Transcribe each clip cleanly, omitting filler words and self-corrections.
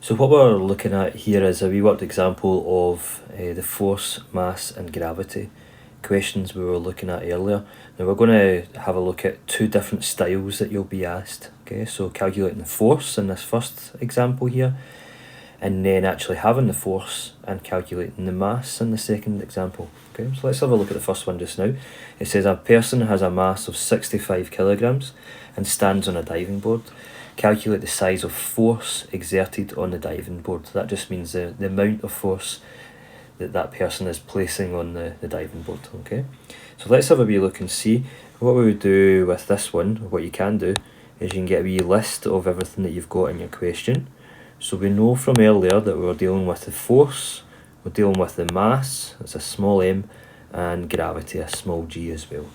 So what we're looking at here is a reworked example of the force, mass and gravity questions we were looking at earlier. Now we're going to have a look at two different styles that you'll be asked. Okay, so calculating the force in this first example here, and then actually having the force and calculating the mass in the second example. Okay, so let's have a look at the first one just now. It says a person has a mass of 65 kilograms and stands on a diving board. Calculate the size of force exerted on the diving board. That just means the amount of force that person is placing on the diving board. Okay, so let's have a wee look and see what we would do with this one. What you can do is you can get a wee list of everything that you've got in your question. So we know from earlier that we're dealing with the force, we're dealing with the mass, it's a small m, and gravity, a small g as well.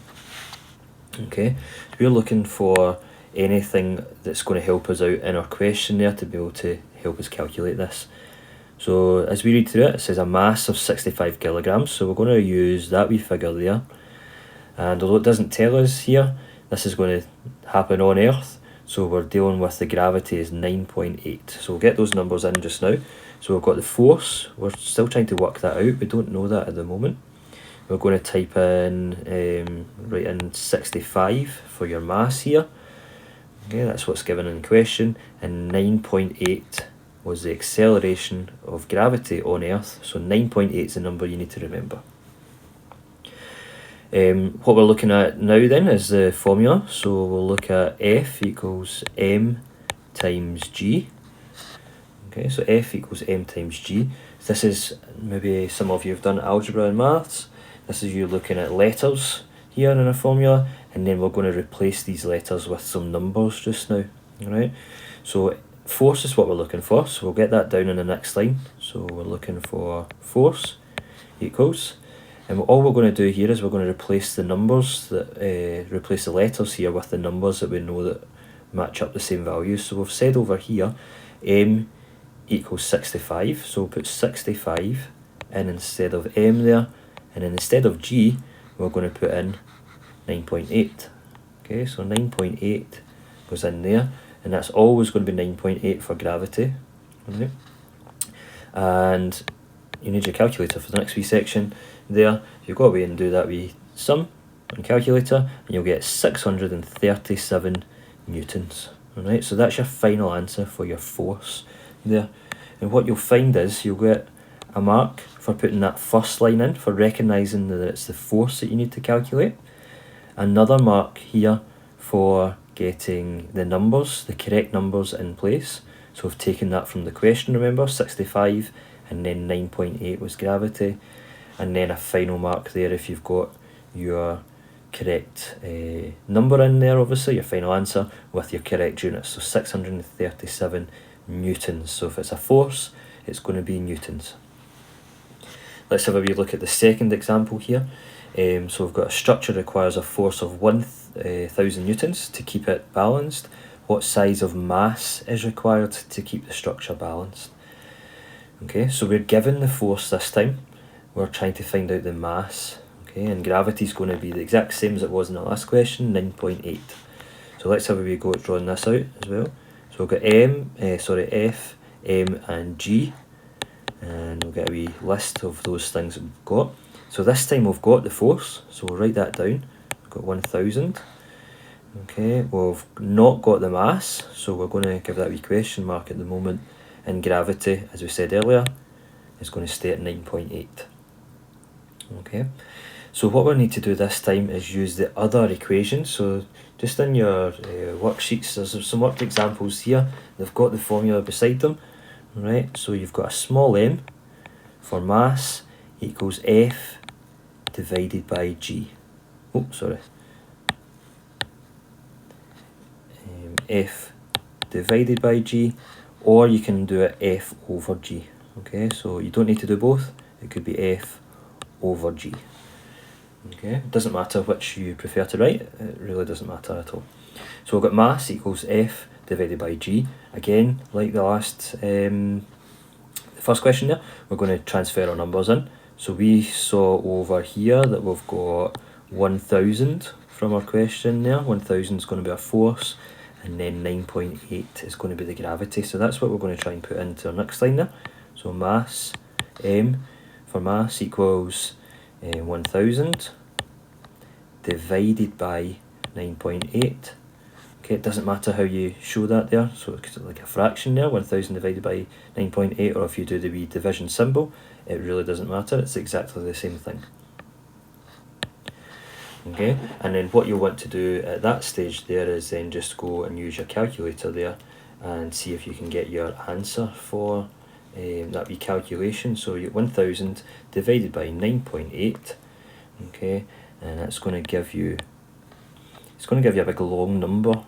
Okay, so we're looking for anything that's going to help us out in our question there to be able to help us calculate this. So as we read through it, it says a mass of 65 kilograms, so we're going to use that wee figure there. And although it doesn't tell us here, this is going to happen on Earth, so we're dealing with the gravity is 9.8. So we'll get those numbers in just now. So we've got the force, we're still trying to work that out, we don't know that at the moment. We're going to type in, write in 65 for your mass here. Okay, that's what's given in question, and 9.8 was the acceleration of gravity on Earth, so 9.8 is the number you need to remember. What we're looking at now then is the formula, so we'll look at F equals m times g. Okay, so F equals m times g. This is, maybe some of you have done algebra and maths, this is you looking at letters here in a formula, and then we're going to replace these letters with some numbers just now. Alright, so force is what we're looking for, so we'll get that down in the next line. So we're looking for force equals, and all we're going to do here is we're going to replace the numbers, replace the letters here with the numbers that we know that match up the same values. So we've said over here m equals 65, so we'll put 65 in instead of m there, and then instead of g we're going to put in 9.8. Okay, so 9.8 goes in there, and that's always going to be 9.8 for gravity. Okay, and you need your calculator for the next wee section there. You go away and do that wee sum on calculator, and you'll get 637 newtons. Alright, so that's your final answer for your force there. And what you'll find is you'll get a mark for putting that first line in, for recognising that it's the force that you need to calculate. Another mark here for getting the numbers, the correct numbers in place. So we've taken that from the question, remember, 65, and then 9.8 was gravity. And then a final mark there if you've got your correct number in there, obviously, your final answer, with your correct units. So 637 newtons. So if it's a force, it's going to be newtons. Let's have a wee look at the second example here. So we've got a structure requires a force of 1,000 newtons to keep it balanced. What size of mass is required to keep the structure balanced? Okay, so we're given the force this time. We're trying to find out the mass. Okay, and gravity is going to be the exact same as it was in the last question, 9.8. So let's have a wee go at drawing this out as well. So we've got F, M and G. And we'll get a wee list of those things that we've got. So this time we've got the force, so we'll write that down. We've got 1,000. Okay, we've not got the mass, so we're going to give that a wee question mark at the moment. And gravity, as we said earlier, is going to stay at 9.8. Okay, so what we need to do this time is use the other equation. So just in your worksheets, there's some worked examples here. They've got the formula beside them. Right, so you've got a small m for mass equals F divided by G. Oh, sorry. F divided by G, or you can do it F over G. Okay, so you don't need to do both. It could be F over G. Okay, it doesn't matter which you prefer to write. It really doesn't matter at all. So we've got mass equals F divided by G. Again, like the last the first question there, we're going to transfer our numbers in. So we saw over here that we've got 1,000 from our question there. 1,000 is going to be our force, and then 9.8 is going to be the gravity. So that's what we're going to try and put into our next line there. So mass, m for mass equals 1000 divided by 9.8. Okay, it doesn't matter how you show that there, so it's like a fraction there, 1000 divided by 9.8, or if you do the wee division symbol, it really doesn't matter, it's exactly the same thing. Okay, and then what you'll want to do at that stage there is then just go and use your calculator there and see if you can get your answer for that wee calculation. So you 1000 divided by 9.8, okay, and that's going to give you, it's going to give you a big long number,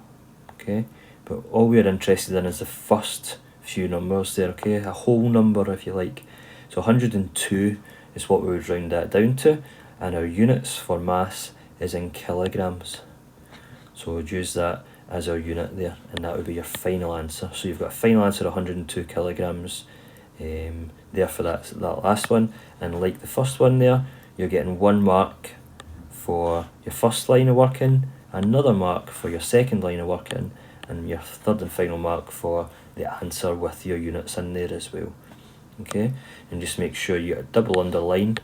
okay, but all we're interested in is the first few numbers there, okay, a whole number if you like. So 102 is what we would round that down to, and our units for mass is in kilograms, so we'd use that as our unit there, and that would be your final answer. So you've got a final answer of 102 kilograms there for that last one, and like the first one there, you're getting 1 mark for your first line of working, another mark for your second line of working, and your third and final mark for the answer with your units in there as well. Okay, and just make sure you double underline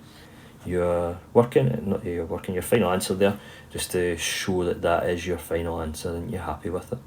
your your final answer there, just to show that that is your final answer and you're happy with it.